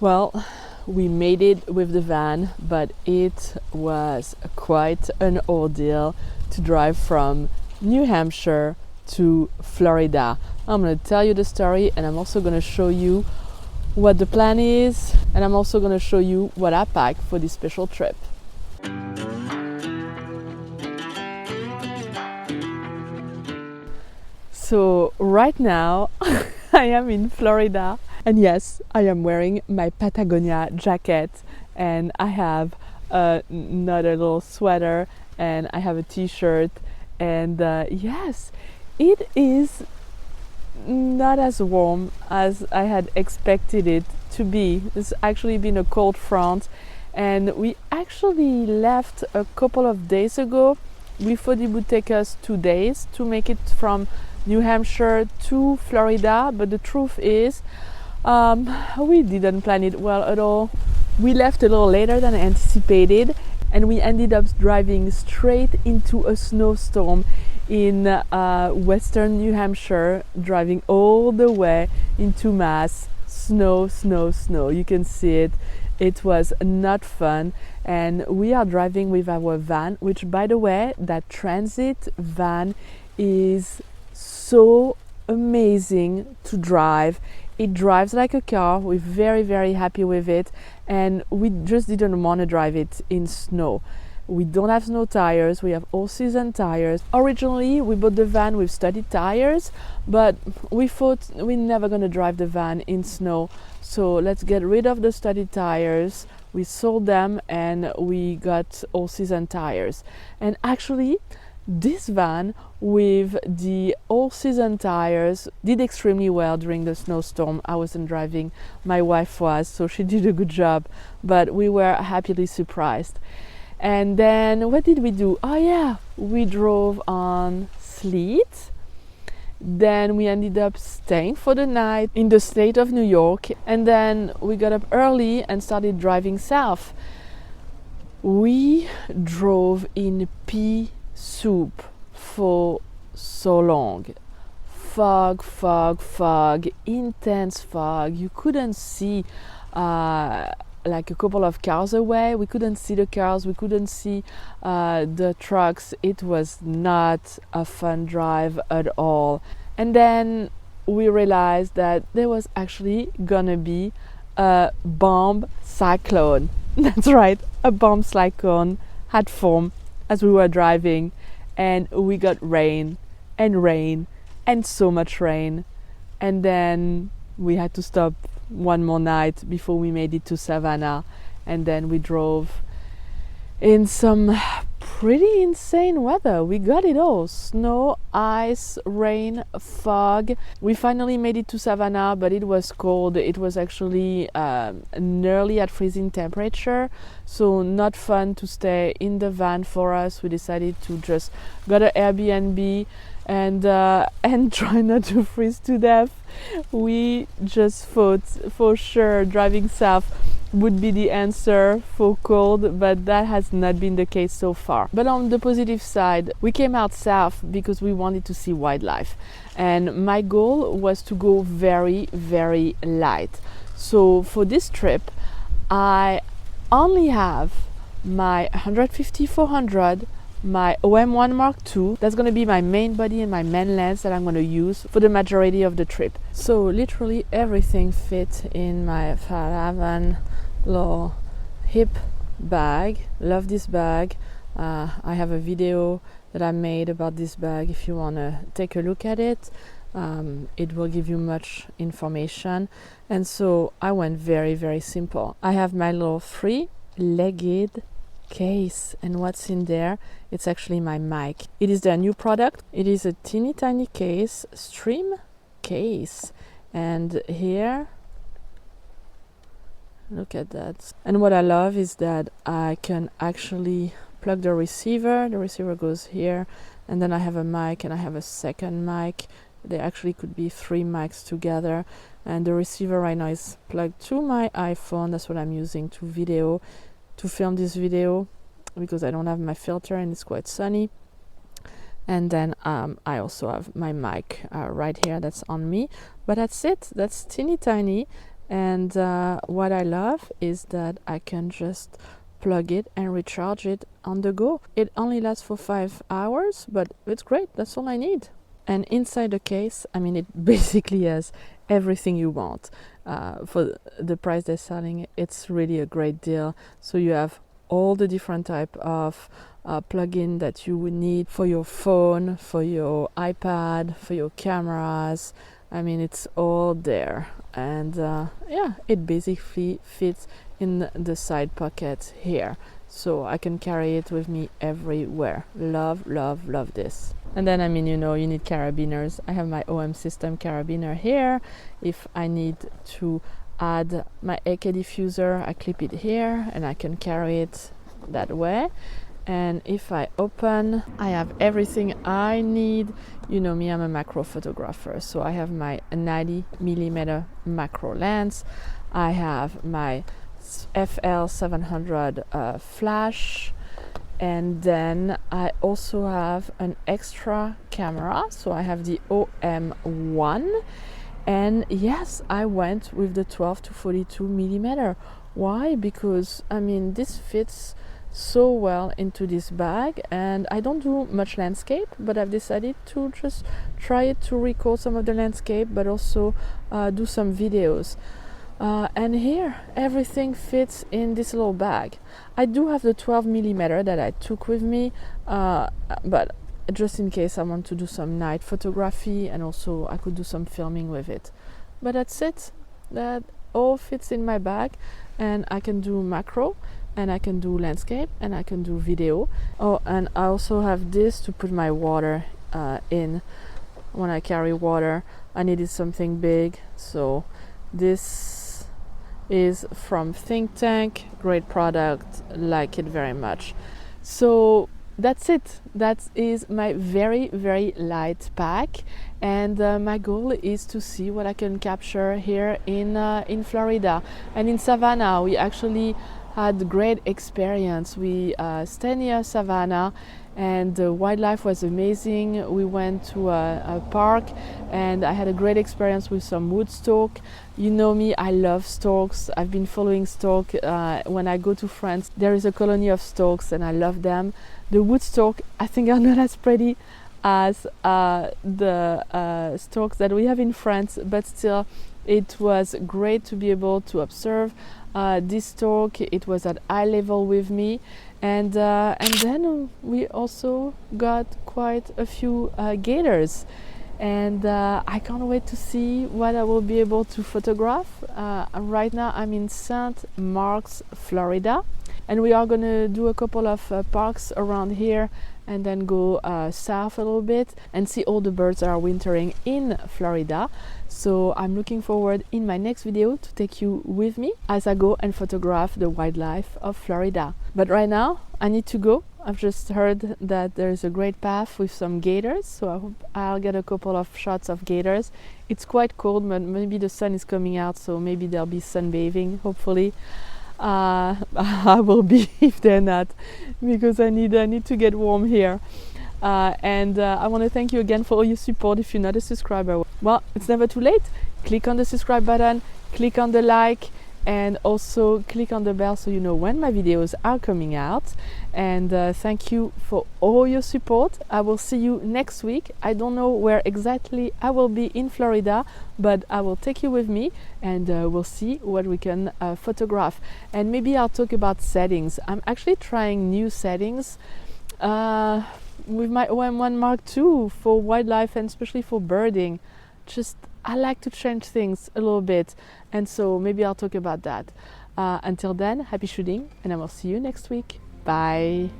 Well, we made it with the van, but it was quite an ordeal to drive from New Hampshire to Florida. I'm going to tell you the story, and I'm also going to show you what the plan is, and I'm also going to show you what I packed for this special trip. So right now I am in Florida, and yes, I am wearing my Patagonia jacket, and I have another little sweater, and I have a t-shirt, and yes, it is not as warm as I had expected it to be. It's actually been a cold front, and we actually left a couple of days ago. We thought it would take us 2 days to make it from New Hampshire to Florida, but the truth is we didn't plan it well at all. We left a little later than anticipated, and we ended up driving straight into a snowstorm in western New Hampshire, driving all the way into Mass. Snow, snow, snow. You can see it. It was not fun, and we are driving with our van, which, by the way, that transit van is so amazing to drive. It drives like a car. We're very, very happy with it, and we just didn't want to drive it in snow. We don't have snow tires, we have all-season tires. Originally, we bought the van with studded tires, but we thought we're never going to drive the van in snow, so let's get rid of the studded tires. We sold them, and we got all-season tires. And actually, this van with the all-season tires did extremely well during the snowstorm. I wasn't driving, my wife was, so she did a good job, but we were happily surprised. And then what did we do? Oh yeah, we drove on sleet. Then we ended up staying for the night in the state of New York, and then we got up early and started driving south. We drove in pea soup for so long. Fog, fog, fog, intense fog. You couldn't see like a couple of cars away. We couldn't see the cars, we couldn't see the trucks. It was not a fun drive at all. And then we realized that there was actually gonna be a bomb cyclone. That's right, a bomb cyclone had formed as we were driving, and we got rain and so much rain. And then we had to stop one more night before we made it to Savannah, and then we drove in some pretty insane weather. We got it all: snow, ice, rain, fog. We finally made it to Savannah, but it was cold. It was actually nearly at freezing temperature, so not fun to stay in the van for us. We decided to just go to Airbnb and try not to freeze to death. We just thought for sure driving south would be the answer for cold, but that has not been the case so far. But on the positive side, we came out south because we wanted to see wildlife, and my goal was to go very, very light. So for this trip, I only have my 150-400, my OM1 Mark II. That's going to be my main body and my main lens that I'm going to use for the majority of the trip. So literally everything fits in my Falavan little hip bag. Love this bag. I have a video that I made about this bag if you want to take a look at it. It will give you much information. And so I went very, very simple. I have my little 3-legged case, and what's in there, it's actually my mic. It is their new product. It is a teeny tiny case, stream case, and here, look at that. And what I love is that I can actually plug the receiver goes here, and then I have a mic and I have a second mic. There actually could be 3 mics together, and the receiver right now is plugged to my iPhone. That's what I'm using to film this video, because I don't have my filter and it's quite sunny. And then I also have my mic right here that's on me, but that's it. That's teeny tiny, And what I love is that I can just plug it and recharge it on the go. It only lasts for 5 hours, but it's great. That's all I need. And inside the case, I mean, it basically has everything you want. For the price they're selling, it's really a great deal. So you have all the different type of plug-in that you would need for your phone, for your iPad, for your cameras. I mean, it's all there. And yeah, it basically fits in the side pocket here. So I can carry it with me everywhere. Love, love, love this. And then, I mean, you know, you need carabiners. I have my OM system carabiner here. If I need to add my AK diffuser, I clip it here and I can carry it that way. And if I open, I have everything I need. You know me, I'm a macro photographer, so I have my 90mm macro lens. I have my FL700 flash, and then I also have an extra camera, so I have the OM1. And yes, I went with the 12 to 42mm. Why? Because I mean, this fits so well into this bag, and I don't do much landscape, but I've decided to just try it to record some of the landscape, but also do some videos. And here everything fits in this little bag. I do have the 12mm that I took with me, but just in case I want to do some night photography, and also I could do some filming with it. But that's it. That all fits in my bag, and I can do macro, and I can do landscape, and I can do video. Oh, and I also have this to put my water in. When I carry water, I needed something big, so this is from Think Tank. Great product, like it very much. So that's it. That is my very, very light pack, and my goal is to see what I can capture here in Florida. And in Savannah, we actually had great experience. We stayed near Savannah, and the wildlife was amazing. We went to a park, and I had a great experience with some wood stork. You know me, I love storks. I've been following stork. When I go to France, there is a colony of storks, and I love them. The wood stork, I think, are not as pretty as the storks that we have in France, but still, it was great to be able to observe this stork. It was at eye level with me, and then we also got quite a few gators, and I can't wait to see what I will be able to photograph. Right now I'm in St. Mark's, Florida, and we are going to do a couple of parks around here, and then go south a little bit and see all the birds that are wintering in Florida. So I'm looking forward in my next video to take you with me as I go and photograph the wildlife of Florida. But right now I need to go. I've just heard that there's a great path with some gators, so I hope I'll get a couple of shots of gators. It's quite cold, but maybe the sun is coming out, so maybe there'll be sunbathing, hopefully. I will be if they're not, because I need to get warm here. And I want to thank you again for all your support. If you're not a subscriber, well, it's never too late. Click on the subscribe button, click on the like, and also click on the bell so you know when my videos are coming out. And thank you for all your support. I will see you next week. I don't know where exactly I will be in Florida, but I will take you with me, and we'll see what we can photograph. And maybe I'll talk about settings. I'm actually trying new settings with my OM1 Mark II for wildlife, and especially for birding. Just I like to change things a little bit, and so maybe I'll talk about that. Until then, happy shooting, and I will see you next week. Bye.